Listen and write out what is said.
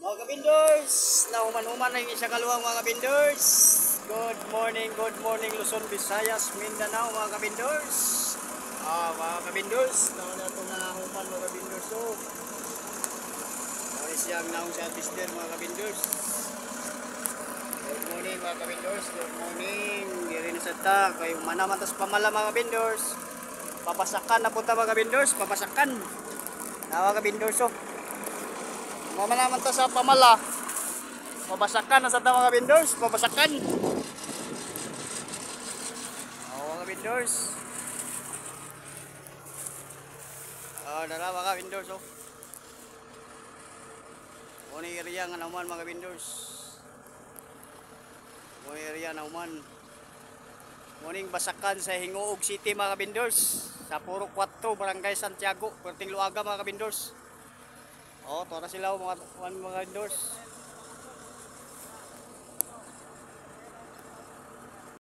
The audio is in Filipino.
Mga kabindors, nahuman-human na yung isang kaluwang mga kabindors. Good morning Luzon, Visayas, Mindanao mga kabindors. Mga kabindors, nauna itong nahuman mga kabindors. So, nauna siyang naong sa Bister mga kabindors. Good morning mga kabindors, good morning. Diri na sa ta, kayo manamantas pamala mga kabindors. Papasakan na punta mga kabindors, papasakan. Mga kabindors oh. Mamanaman ta sa pamala. Mabasakan na sa ta mga vendors, mabasakan. Mga vendors. Dala mga vendors oh. Kuni area nga naman mga vendors. Kuni area naman. Morning basakan sa Hingoog City mga vendors. Sa Puro 4, Barangay Santiago, Puerting Luaga mga vendors. Oh, tora sila mga vendors.